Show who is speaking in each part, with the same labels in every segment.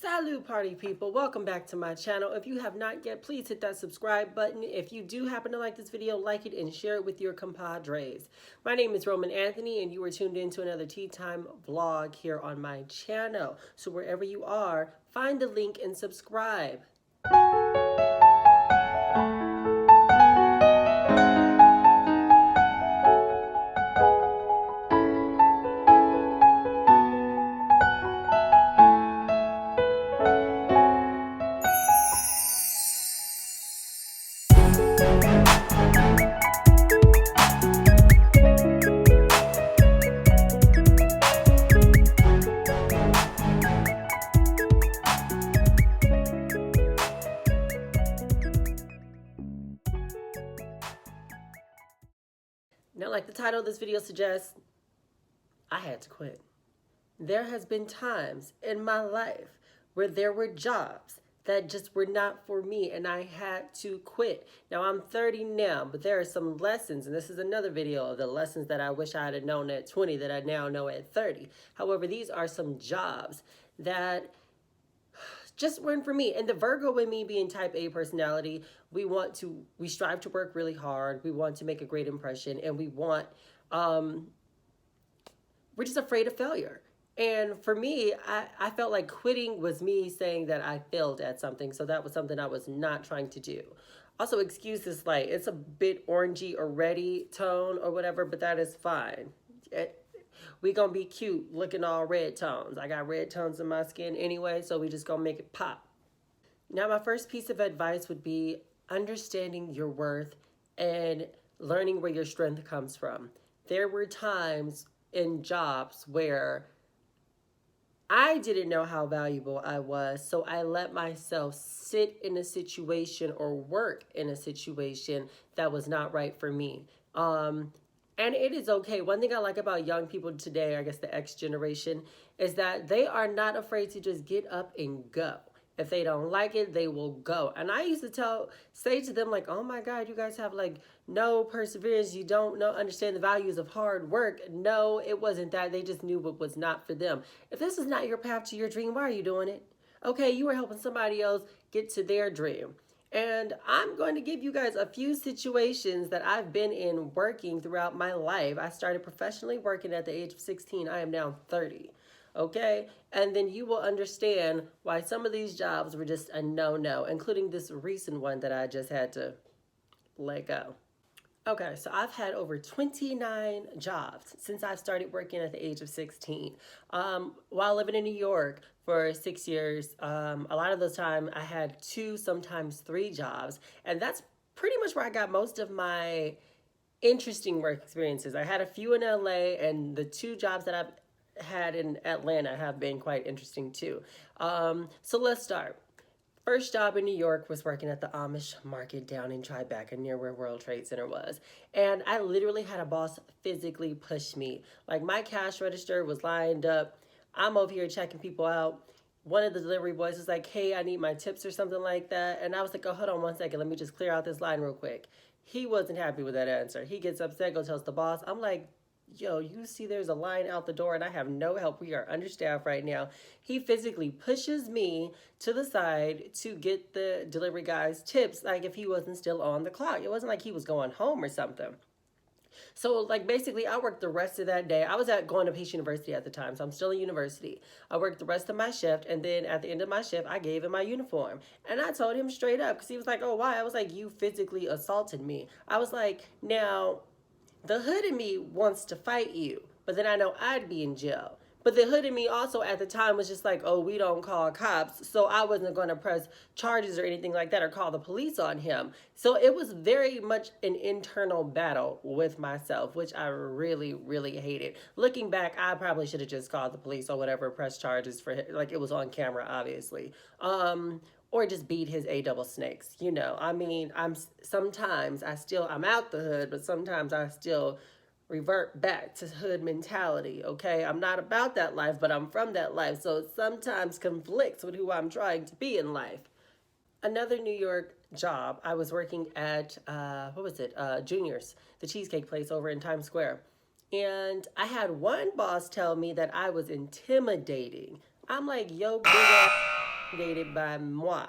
Speaker 1: Salute party people, welcome back to my channel. If you have not yet, please hit that subscribe button. If you do happen to like this video, like it and share it with your compadres. My name is Roman Anthony and you are tuned in to another Tea Time vlog here on my channel. So wherever you are, find the link and subscribe. Now, like the title of this video suggests, I had to quit. There has been times in my life where there were jobs that just were not for me and I had to quit. Now I'm 30 now, but there are some lessons, and this is another video of the lessons that I wish I had known at 20 that I now know at 30. However, these are some jobs that just weren't for me. And the Virgo in me, being type A personality, we strive to work really hard. We want to make a great impression, and we're just afraid of failure. And for me, I felt like quitting was me saying that I failed at something. So that was something I was not trying to do. Also, excuse this light. It's a bit orangey or reddy tone or whatever, but that is fine. We gonna be cute looking all red tones. I got red tones in my skin anyway, so we just gonna make it pop. Now, my first piece of advice would be understanding your worth and learning where your strength comes from. There were times in jobs where I didn't know how valuable I was, so I let myself sit in a situation or work in a situation that was not right for me. And it is okay. One thing I like about young people today, I guess the X generation, is that they are not afraid to just get up and go. If they don't like it, they will go. And I used to say to them, like, oh my God, you guys have like no perseverance. You don't understand the values of hard work. No, it wasn't that. They just knew what was not for them. If this is not your path to your dream, why are you doing it? Okay, you are helping somebody else get to their dream. And I'm going to give you guys a few situations that I've been in working throughout my life. I started professionally working at the age of 16. I am now 30. Okay? And then you will understand why some of these jobs were just a no-no, including this recent one that I just had to let go. Okay, so I've had over 29 jobs since I started working at the age of 16. While living in New York for 6 years, a lot of the time I had 2, sometimes 3 jobs. And that's pretty much where I got most of my interesting work experiences. I had a few in LA, and the 2 jobs that I've had in Atlanta have been quite interesting too. So let's start. First job in New York was working at the Amish market down in Tribeca near where World Trade Center was. And I literally had a boss physically push me. Like, my cash register was lined up. I'm over here checking people out. One of the delivery boys was like, hey, I need my tips or something like that. And I was like, oh, hold on one second. Let me just clear out this line real quick. He wasn't happy with that answer. He gets upset, goes tells the boss. I'm like, yo, you see there's a line out the door and I have no help. We are understaffed right now. He physically pushes me to the side to get the delivery guy's tips, like if he wasn't still on the clock. It wasn't like he was going home or something. So, like, basically, I worked the rest of that day. I was going to Pace University at the time, so I'm still in university. I worked the rest of my shift, and then at the end of my shift, I gave him my uniform. And I told him straight up, because he was like, oh, why? I was like, you physically assaulted me. I was like, now, the hood in me wants to fight you, but then I know I'd be in jail. But the hood in me also at the time was just like, oh, we don't call cops. So I wasn't going to press charges or anything like that or call the police on him. So it was very much an internal battle with myself, which I really, really hated. Looking back, I probably should have just called the police or whatever, press charges for, like, it was on camera, obviously. Or just beat his double snakes. You know, I mean, I'm out the hood, but sometimes I still revert back to hood mentality, okay? I'm not about that life, but I'm from that life, so it sometimes conflicts with who I'm trying to be in life. Another New York job, I was working at, Junior's, the cheesecake place over in Times Square. And I had one boss tell me that I was intimidating. I'm like, yo, big ass intimidated by moi.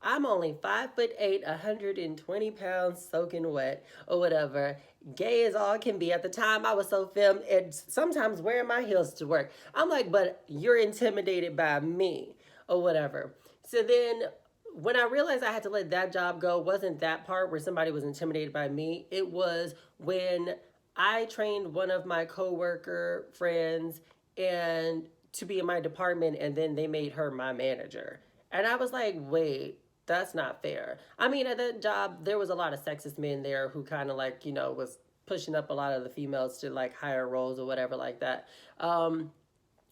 Speaker 1: I'm only 5'8", 120 pounds, soaking wet or whatever. Gay as all can be. At the time, I was so filmed and sometimes wearing my heels to work. I'm like, but you're intimidated by me or whatever. So then when I realized I had to let that job go, wasn't that part where somebody was intimidated by me. It was when I trained one of my coworker friends and to be in my department, and then they made her my manager. And I was like, wait, that's not fair. I mean, at that job, there was a lot of sexist men there who kind of like, was pushing up a lot of the females to like higher roles or whatever like that.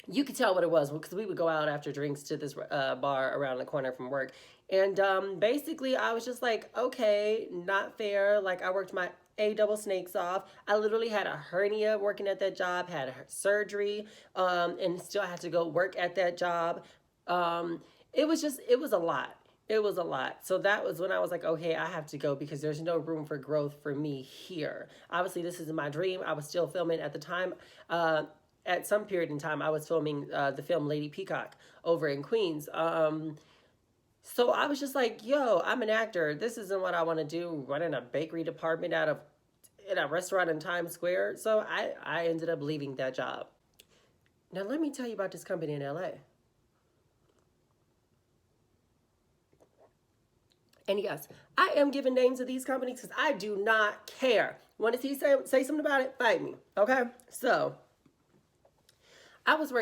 Speaker 1: You could tell what it was because we would go out after drinks to this bar around the corner from work. And basically, I was just like, okay, not fair. Like, I worked my A double snakes off. I literally had a hernia working at that job, had surgery, and still had to go work at that job. It was a lot. It was a lot. So that was when I was like, okay, I have to go because there's no room for growth for me here. Obviously, this is my dream. I was still filming at the time. At some period in time, I was filming the film Lady Peacock over in Queens. So I was just like, yo, I'm an actor. This isn't what I want to do, running a bakery department in a restaurant in Times Square. So I ended up leaving that job. Now, let me tell you about this company in LA. And yes, I am giving names of these companies because I do not care. Want to say something about it? Fight me. Okay? So I was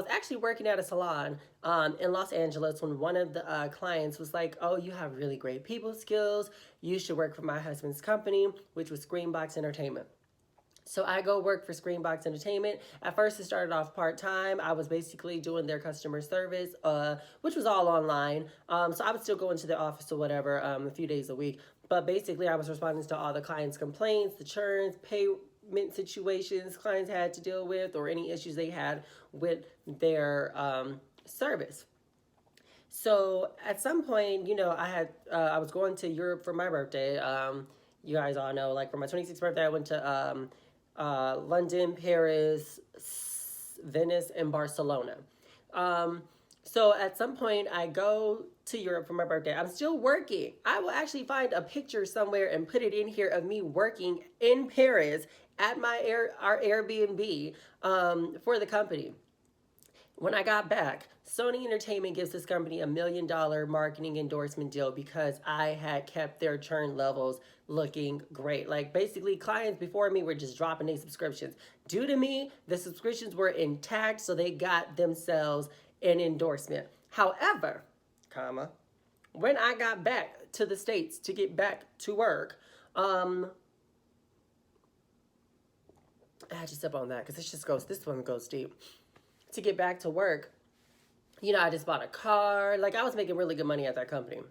Speaker 1: actually working at a salon in Los Angeles when one of the clients was like, oh, you have really great people skills. You should work for my husband's company, which was Screenbox Entertainment. So I go work for Screenbox Entertainment. At first, it started off part-time. I was basically doing their customer service, which was all online. So I would still go into the office or whatever a few days a week. But basically, I was responding to all the clients' complaints, the churns, payment situations clients had to deal with, or any issues they had with their service. So at some point, I was going to Europe for my birthday. You guys all know, like for my 26th birthday, I went to London, Paris, Venice, and Barcelona. So at some point, I go to Europe for my birthday. I'm still working. I will actually find a picture somewhere and put it in here of me working in Paris at our Airbnb for the company. When I got back, Sony Entertainment gives this company $1 million marketing endorsement deal because I had kept their churn levels looking great. Like basically clients before me were just dropping their subscriptions. Due to me, the subscriptions were intact, so they got themselves an endorsement. However, when I got back to the States to get back to work, I had to step on that because this one goes deep. To get back to work, I just bought a car. Like I was making really good money at that company.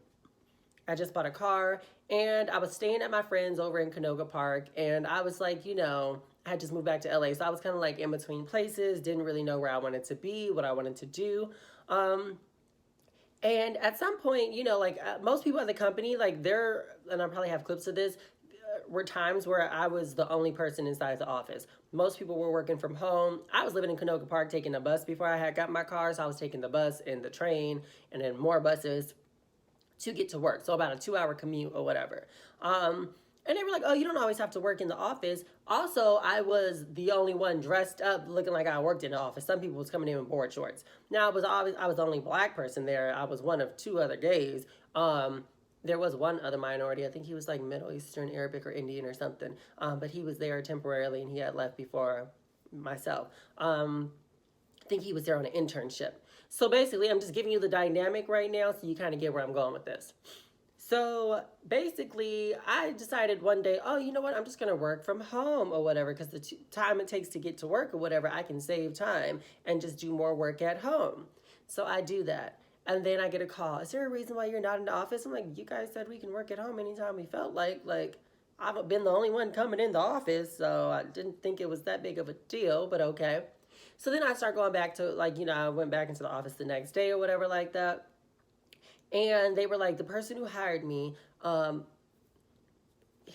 Speaker 1: I just bought a car and I was staying at my friend's over in Canoga Park. And I was like, I had just moved back to LA. So I was kind of like in between places, didn't really know where I wanted to be, what I wanted to do. And at some point, most people at the company, like and I probably have clips of this, were times where I was the only person inside the office. Most people were working from home. I was living in Canoga Park taking a bus before I had got my car, so I was taking the bus and the train and then more buses to get to work. So about a 2-hour commute or whatever. And they were like, oh, you don't always have to work in the office. Also, I was the only one dressed up looking like I worked in the office. Some people was coming in board shorts. Now, I was the only black person there. I was one of 2 other gays. There was one other minority. I think he was like Middle Eastern, Arabic, or Indian or something. But he was there temporarily and he had left before myself. I think he was there on an internship. So basically, I'm just giving you the dynamic right now so you kind of get where I'm going with this. So basically, I decided one day, oh, you know what? I'm just going to work from home or whatever because the time it takes to get to work or whatever, I can save time and just do more work at home. So I do that. And then I get a call. Is there a reason why you're not in the office? I'm like, you guys said we can work at home anytime we felt like. Like, I've been the only one coming in the office, so I didn't think it was that big of a deal, but okay. So then I start going back to, I went back into the office the next day or whatever like that. And they were like, the person who hired me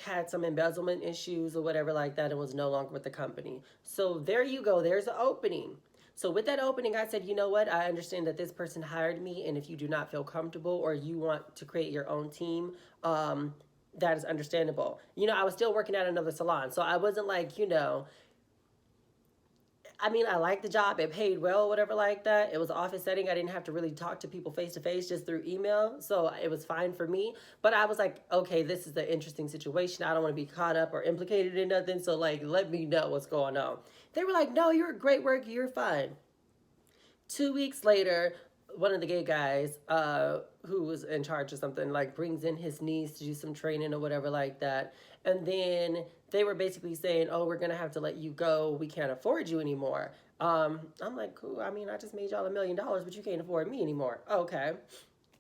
Speaker 1: had some embezzlement issues or whatever like that and was no longer with the company. So there you go. There's an opening. So with that opening, I said, you know what? I understand that this person hired me, and if you do not feel comfortable or you want to create your own team, that is understandable. I was still working at another salon, so I wasn't like, I mean, I liked the job. It paid well, whatever like that. It was an office setting. I didn't have to really talk to people face to face, just through email. So it was fine for me. But I was like, okay, this is an interesting situation. I don't want to be caught up or implicated in nothing. So, like, let me know what's going on. They were like, no, you're a great worker. You're fine. 2 weeks later, one of the gay guys who was in charge of something like brings in his niece to do some training or whatever like that. And then they were basically saying, oh, we're going to have to let you go. We can't afford you anymore. I'm like, cool. I mean, I just made y'all $1 million, but you can't afford me anymore. Okay.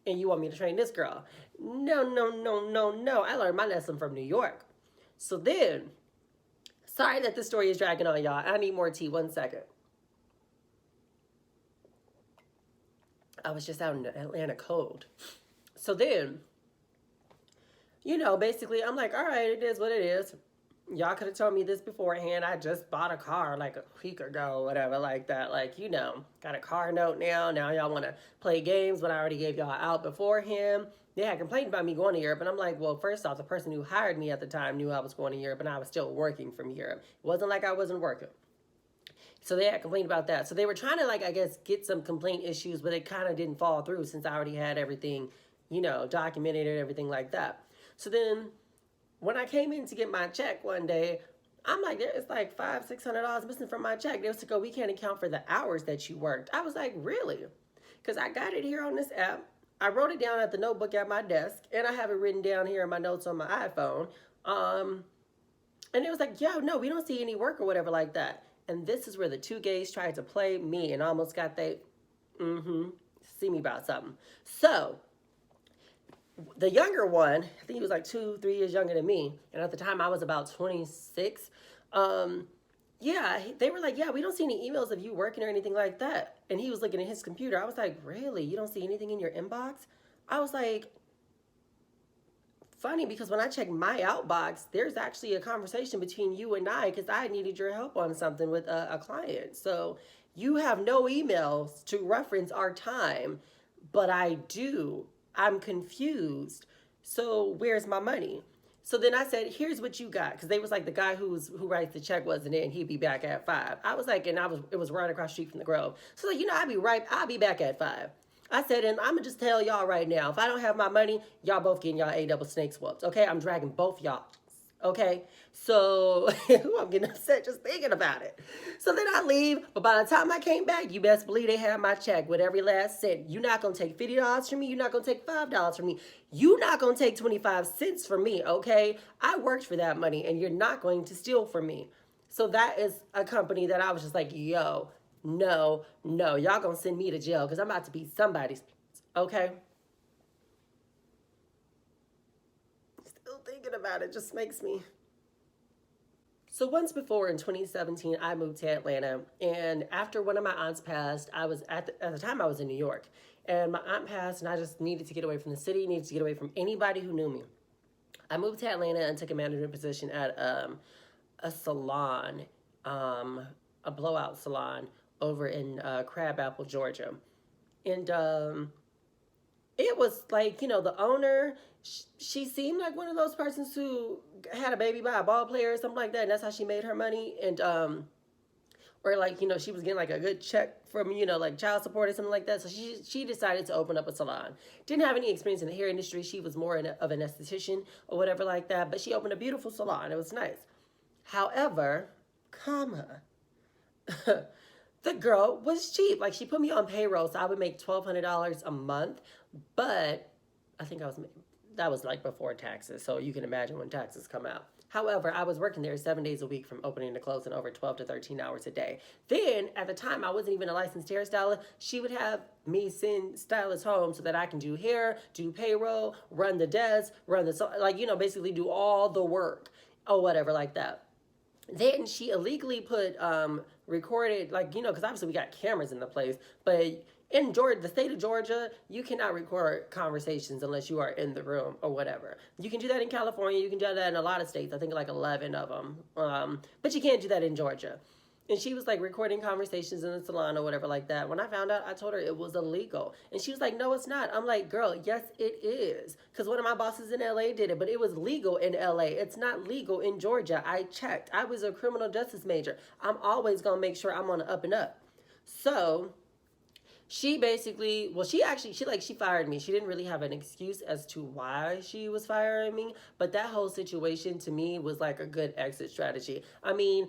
Speaker 1: And you want me to train this girl? No, no, no, no, no. I learned my lesson from New York. So then, sorry that this story is dragging on, y'all. I need more tea. 1 second. I was just out in Atlanta cold. So then, basically, I'm like, all right, it is what it is. Y'all could have told me this beforehand. I just bought a car like a week ago, whatever, like that. Like, got a car note now. Now y'all want to play games when I already gave y'all out beforehand. They had complained about me going to Europe, and I'm like, well, first off, the person who hired me at the time knew I was going to Europe, and I was still working from Europe. It wasn't like I wasn't working. So they had complained about that. So they were trying to, like, I guess, get some complaint issues, but it kind of didn't fall through since I already had everything, documented and everything like that. So then when I came in to get my check one day, I'm like, it's like $500-$600 missing from my check. They was like, oh, we can't account for the hours that you worked. I was like, really? Because I got it here on this app. I wrote it down at the notebook at my desk, and I have it written down here in my notes on my iPhone. And it was like, yo, no, we don't see any work or whatever like that. And this is where the two gays tried to play me and almost got see me about something. So the younger one, I think he was like 2-3 years younger than me. And at the time I was about 26. Yeah, they were like, yeah, we don't see any emails of you working or anything like that. And he was looking at his computer. I was like, really? You don't see anything in your inbox? I was like, funny, because when I check my outbox, there's actually a conversation between you and I because I needed your help on something with a client. So you have no emails to reference our time, but I do. I'm confused. So where's my money? So then I said, here's what you got. Because they was like, the guy who writes the check wasn't in. He'd be back at 5. I was like, it was right across the street from the Grove. So like, I'll be back at 5. I said, and I'm going to just tell y'all right now, if I don't have my money, y'all both getting y'all A-double snakes whooped, okay? I'm dragging both y'all, okay? So, I'm getting upset just thinking about it. So then I leave, but by the time I came back, you best believe they had my check with every last cent. You're not going to take $50 from me. You're not going to take $5 from me. You're not going to take 25 cents from me, okay? I worked for that money, and you're not going to steal from me. So that is a company that I was just like, yo, no, y'all gonna send me to jail because I'm about to be somebody's, okay? Still thinking about it just makes me. So once before in 2017, I moved to Atlanta, and after one of my aunts passed, I was at the time I was in New York, and my aunt passed, and I just needed to get away from the city, needed to get away from anybody who knew me. I moved to Atlanta and took a management position at a salon, a blowout salon over in Crabapple, Georgia. And it was like, the owner, she seemed like one of those persons who had a baby by a ball player or something like that. And that's how she made her money. And, or like, she was getting like a good check from, like child support or something like that. So she decided to open up a salon. Didn't have any experience in the hair industry. She was more of an esthetician or whatever like that. But she opened a beautiful salon. It was nice. However, the girl was cheap. Like, she put me on payroll, so I would make $1,200 a month. But I think that was like before taxes, so you can imagine when taxes come out. However, I was working there 7 days a week from opening to closing, over 12 to 13 hours a day. Then, at the time, I wasn't even a licensed hairstylist. She would have me send stylists home so that I can do hair, do payroll, run the desk, basically do all the work or whatever like that. Then she illegally put recorded, because obviously we got cameras in the place, but in Georgia, the state of Georgia, you cannot record conversations unless you are in the room or whatever. You can do that in California. You can do that in a lot of states. I think like 11 of them. But you can't do that in Georgia. And she was like recording conversations in the salon or whatever like that. When I found out, I told her it was illegal. And she was like, no, it's not. I'm like, girl, yes, it is. Because one of my bosses in LA did it, but it was legal in LA. It's not legal in Georgia. I checked. I was a criminal justice major. I'm always going to make sure I'm on the up and up. So she basically, well, she fired me. She didn't really have an excuse as to why she was firing me, but that whole situation to me was like a good exit strategy. I mean,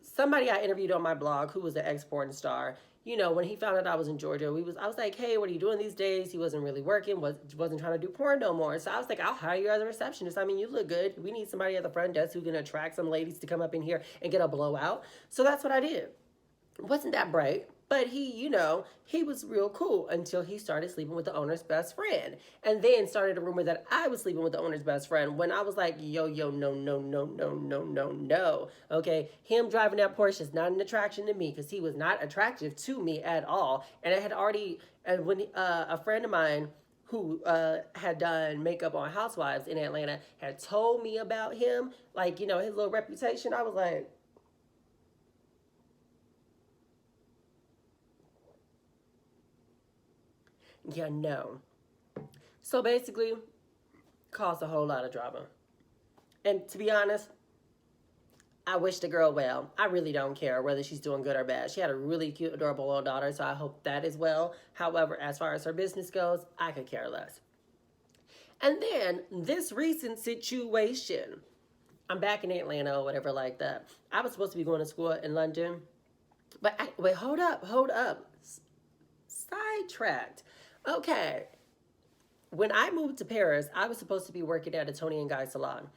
Speaker 1: somebody I interviewed on my blog who was an ex-porn star, when he found out I was in Georgia, I was like, hey, what are you doing these days? He wasn't really working, wasn't trying to do porn no more. So I was like, I'll hire you as a receptionist. I mean, you look good. We need somebody at the front desk who can attract some ladies to come up in here and get a blowout. So that's what I did. Wasn't that bright, but he was real cool until he started sleeping with the owner's best friend. And then started a rumor that I was sleeping with the owner's best friend when I was like, yo, no, no, no, no, no, no, no. Okay, him driving that Porsche is not an attraction to me because he was not attractive to me at all. And I had already, and when a friend of mine who had done makeup on Housewives in Atlanta had told me about him, like, his little reputation, I was like, yeah, no. So basically, caused a whole lot of drama. And to be honest, I wish the girl well. I really don't care whether she's doing good or bad. She had a really cute, adorable little daughter, so I hope that is well. However, as far as her business goes, I could care less. And then this recent situation, I'm back in Atlanta or whatever like that. I was supposed to be going to school in London, but wait, hold up. Sidetracked. Okay, when I moved to Paris, I was supposed to be working at a Tony and Guy salon.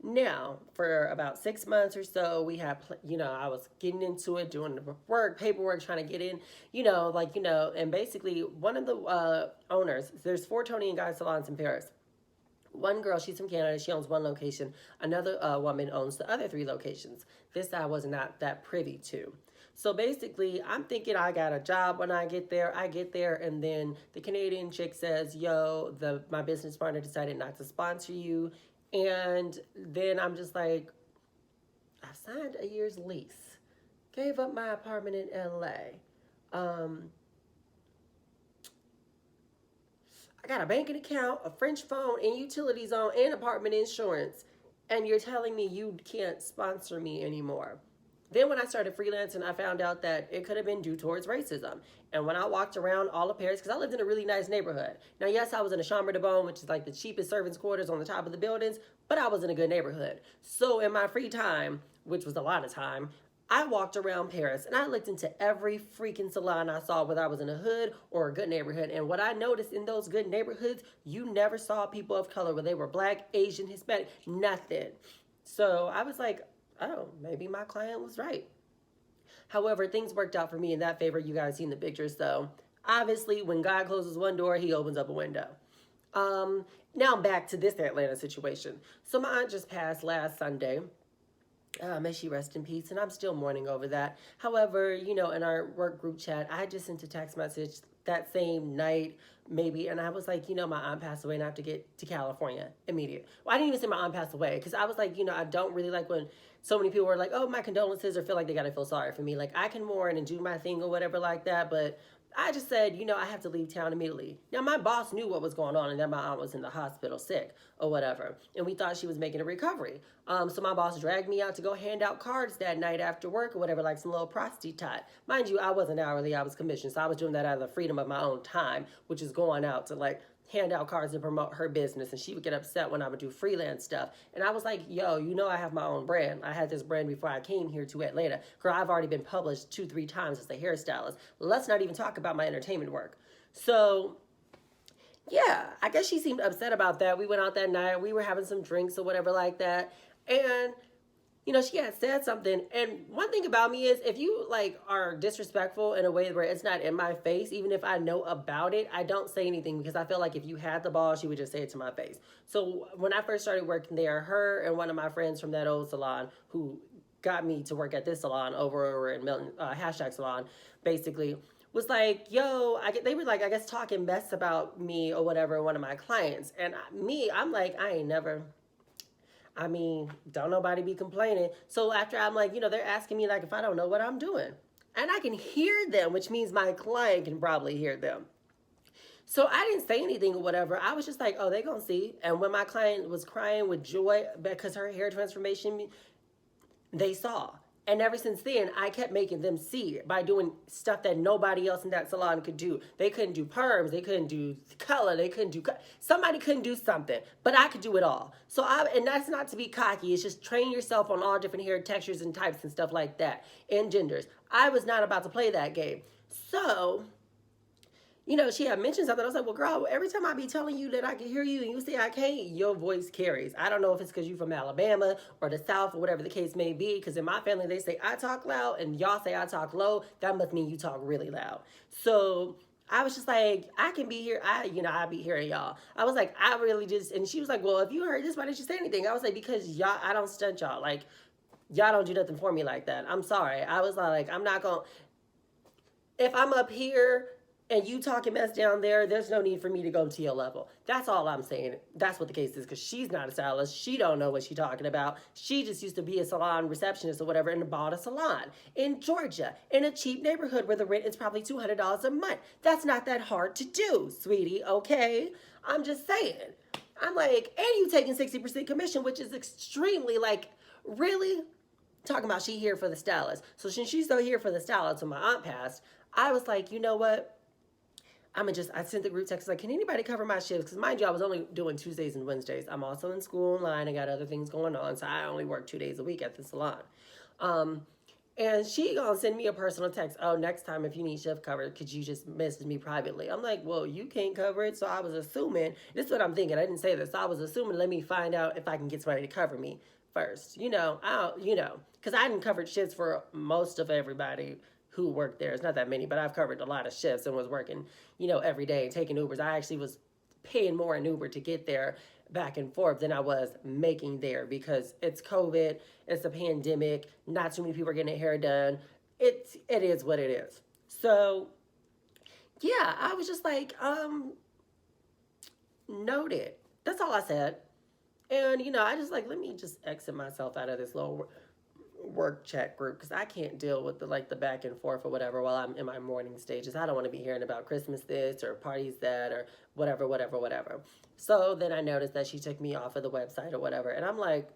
Speaker 1: Now, for about 6 months or so, we had, I was getting into it, doing the work, paperwork, trying to get in, and basically one of the owners, there's 4 Tony and Guy salons in Paris. One girl, she's from Canada, she owns one location. Another woman owns the other 3 locations. This I was not that privy to. So basically, I'm thinking I got a job when I get there. I get there, and then the Canadian chick says, yo, my business partner decided not to sponsor you. And then I'm just like, I signed a year's lease, gave up my apartment in LA. I got a banking account, a French phone, and utilities on, and apartment insurance. And you're telling me you can't sponsor me anymore. Then when I started freelancing, I found out that it could have been due towards racism. And when I walked around all of Paris, because I lived in a really nice neighborhood. Now, yes, I was in a Chambre de Bonne, which is like the cheapest servants' quarters on the top of the buildings, but I was in a good neighborhood. So in my free time, which was a lot of time, I walked around Paris and I looked into every freaking salon I saw, whether I was in a hood or a good neighborhood. And what I noticed in those good neighborhoods, you never saw people of color, whether they were Black, Asian, Hispanic, nothing. So I was like, oh, maybe my client was right. However, things worked out for me in that favor. You guys seen the pictures, though. Obviously, when God closes one door, he opens up a window. Now back to this Atlanta situation. So my aunt just passed last Sunday. May she rest in peace, and I'm still mourning over that. However, in our work group chat, I just sent a text message that same night, maybe, and I was like, my aunt passed away and I have to get to California immediate. Well, I didn't even say my aunt passed away because I was like, I don't really like when so many people were like, oh, my condolences, or feel like they gotta feel sorry for me. Like, I can mourn and do my thing or whatever like that, but I just said, I have to leave town immediately. Now, my boss knew what was going on and that my aunt was in the hospital sick or whatever. And we thought she was making a recovery. So my boss dragged me out to go hand out cards that night after work or whatever, like some little prostitute. Mind you, I wasn't hourly, I was commissioned. So I was doing that out of the freedom of my own time, which is going out to hand out cards and promote her business, and she would get upset when I would do freelance stuff. And I was like, yo, I have my own brand. I had this brand before I came here to Atlanta. Girl, I've already been published 2-3 times as a hairstylist. Let's not even talk about my entertainment work. So yeah, I guess she seemed upset about that. We went out that night, we were having some drinks or whatever like that, and she had said something. And one thing about me is if you are disrespectful in a way where it's not in my face, even if I know about it, I don't say anything because I feel like if you had the balls, you would just say it to my face. So when I first started working there, her and one of my friends from that old salon who got me to work at this salon over in Milton, hashtag salon, basically, was like, yo, they were I guess talking mess about me or whatever, one of my clients. And I'm like, I mean, don't nobody be complaining. So after I'm like, they're asking me like if I don't know what I'm doing. And I can hear them, which means my client can probably hear them. So I didn't say anything or whatever. I was just like, oh, they gonna see. And when my client was crying with joy because her hair transformation, they saw. And ever since then, I kept making them see by doing stuff that nobody else in that salon could do. They couldn't do perms, they couldn't do color, they couldn't do somebody couldn't do something, but I could do it all. And that's not to be cocky. It's just train yourself on all different hair textures and types and stuff like that and genders. I was not about to play that game. So she had mentioned something. I was like, well, girl, every time I be telling you that I can hear you and you say I can't, your voice carries. I don't know if it's because you're from Alabama or the South or whatever the case may be, because in my family, they say I talk loud and y'all say I talk low. That must mean you talk really loud. So I was just like, I can be here. I be hearing y'all. I was like, I really just, and she was like, well, if you heard this, why didn't you say anything? I was like, because y'all, I don't stunt y'all. Like, y'all don't do nothing for me like that. I'm sorry. I was like, I'm not going to, if I'm up here and you talking mess down there, there's no need for me to go to your level. That's all I'm saying. That's what the case is, because she's not a stylist. She don't know what she's talking about. She just used to be a salon receptionist or whatever and bought a salon in Georgia in a cheap neighborhood where the rent is probably $200 a month. That's not that hard to do, sweetie, okay? I'm just saying. I'm like, and you taking 60% commission, which is extremely, like, really? Talking about she here for the stylist. So since she's so here for the stylist when my aunt passed, I was like, you know what? I sent the group text like, can anybody cover my shifts? Because mind you, I was only doing Tuesdays and Wednesdays. I'm also in school online. I got other things going on. So I only work 2 days a week at the salon. And she gonna send me a personal text. Oh, next time if you need shift cover, could you just message me privately? I'm like, well, you can't cover it. So I was assuming, this is what I'm thinking. I didn't say this. I was assuming, let me find out if I can get somebody to cover me first. Because I hadn't covered shifts for most of everybody who worked there. It's not that many, but I've covered a lot of shifts and was working, every day, taking Ubers. I actually was paying more in Uber to get there back and forth than I was making there, because it's COVID, it's a pandemic, not too many people are getting their hair done. It is what it is. So yeah, I was just like, noted. That's all I said. And I just like, let me just exit myself out of this little work chat group, because I can't deal with the back and forth or whatever while I'm in my morning stages. I don't want to be hearing about Christmas this or parties that or whatever. So then I noticed that she took me off of the website or whatever, and I'm like,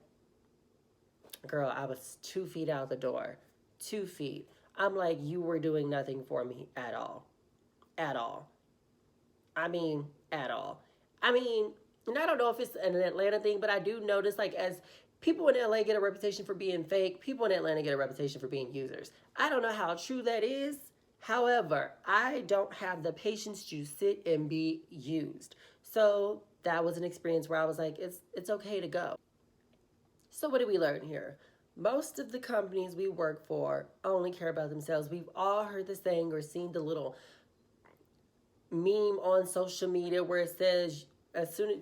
Speaker 1: girl, I was 2 feet out the door. 2 feet. I'm like, you were doing nothing for me at all. At all. I mean, at all. I mean, and I don't know if it's an Atlanta thing, but I do notice, like, as people in LA get a reputation for being fake, people in Atlanta get a reputation for being users. I don't know how true that is. However, I don't have the patience to sit and be used. So that was an experience where I was like, it's okay to go. So what did we learn here? Most of the companies we work for only care about themselves. We've all heard the saying or seen the little meme on social media where it says, as soon as,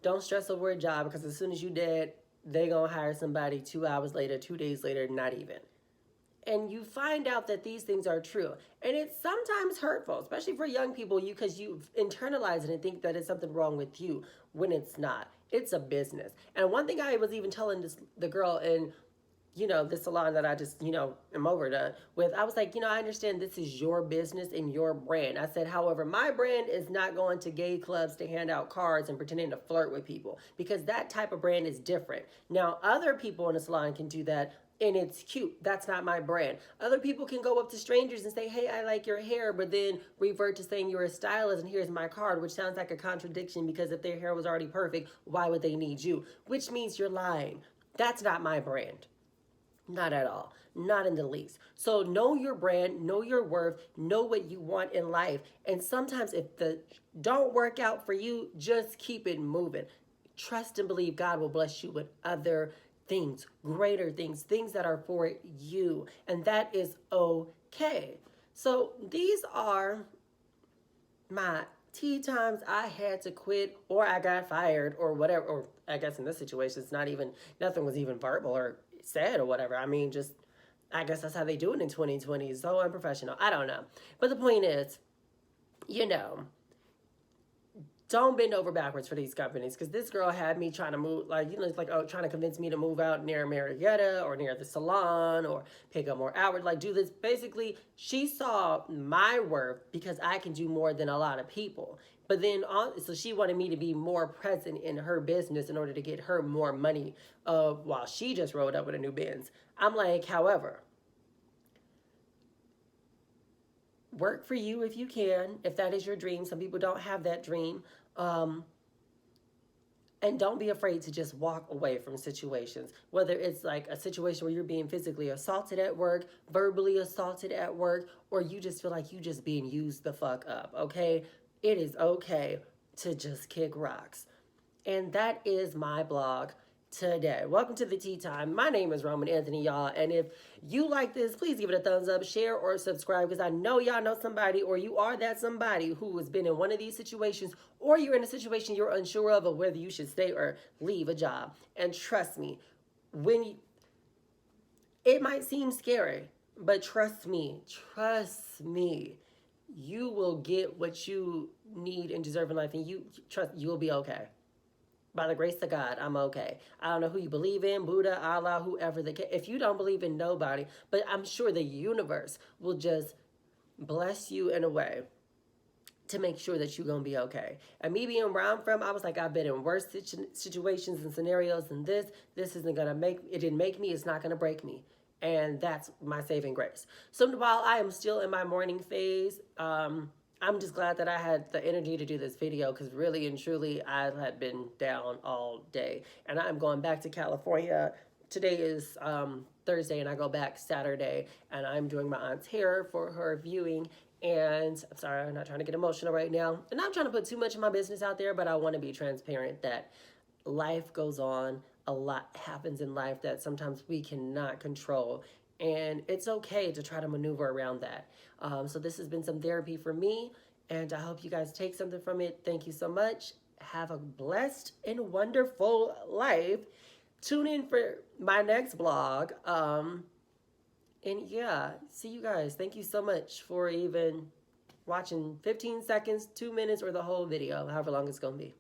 Speaker 1: don't stress over a job, because as soon as you dead, they gonna hire somebody 2 hours later, 2 days later, not even. And you find out that these things are true. And it's sometimes hurtful, especially for young people, because you've internalized it and think that it's something wrong with you when it's not. It's a business. And one thing I was even telling the girl in, the salon that I just, am over with, I was like, I understand this is your business and your brand. I said, however, my brand is not going to gay clubs to hand out cards and pretending to flirt with people, because that type of brand is different. Now, other people in the salon can do that, and it's cute. That's not my brand. Other people can go up to strangers and say, hey, I like your hair, but then revert to saying you're a stylist and here's my card, which sounds like a contradiction, because if their hair was already perfect, why would they need you? Which means you're lying. That's not my brand. Not at all. Not in the least. So know your brand, know your worth, know what you want in life. And sometimes if the don't work out for you, just keep it moving. Trust and believe God will bless you with other things, greater things, things that are for you. And that is okay. So these are my tea times I had to quit, or I got fired, or whatever. Or I guess in this situation, it's not even, nothing was even verbal or said or whatever. I mean, just, I guess that's how they do it in 2020. It's so unprofessional. I don't know. But the point is, don't bend over backwards for these companies, because this girl had me trying to move, like, you know, it's like, oh, trying to convince me to move out near Marietta or near the salon or pick up more hours, like do this. Basically, she saw my worth because I can do more than a lot of people. But then, so she wanted me to be more present in her business in order to get her more money while she just rolled up with a new Benz. I'm like, however, work for you if you can, if that is your dream. Some people don't have that dream. Um, and don't be afraid to just walk away from situations, whether it's like a situation where you're being physically assaulted at work, verbally assaulted at work, or you just feel like you just being used the fuck up. Okay, it is okay to just kick rocks. And that is my blog today. Welcome to the Tea Time. My name is Roman Anthony, y'all. And if you like this, please give it a thumbs up, share, or subscribe, because I know y'all know somebody, or you are that somebody who has been in one of these situations, or you're in a situation you're unsure of whether you should stay or leave a job. And trust me, when you, it might seem scary, but trust me, you will get what you need and deserve in life, and you trust you'll be okay. By the grace of God, I'm okay. I don't know who you believe in, Buddha, Allah, whoever the case. If you don't believe in nobody, but I'm sure the universe will just bless you in a way to make sure that you're going to be okay. And me being where I'm from, I was like, I've been in worse situations and scenarios than this. This isn't going to make, it didn't make me, it's not going to break me. And that's my saving grace. So while I am still in my mourning phase, I'm just glad that I had the energy to do this video, because really and truly I had been down all day. And I'm going back to California. Today is Thursday, and I go back Saturday, and I'm doing my aunt's hair for her viewing. And I'm sorry, I'm not trying to get emotional right now. And I'm not trying to put too much of my business out there, but I want to be transparent that life goes on. A lot happens in life that sometimes we cannot control. And it's okay to try to maneuver around that. So this has been some therapy for me, and I hope you guys take something from it. Thank you so much. Have a blessed and wonderful life. Tune in for my next blog. And yeah, see you guys. Thank you so much for even watching 15 seconds, 2 minutes, or the whole video, however long it's going to be.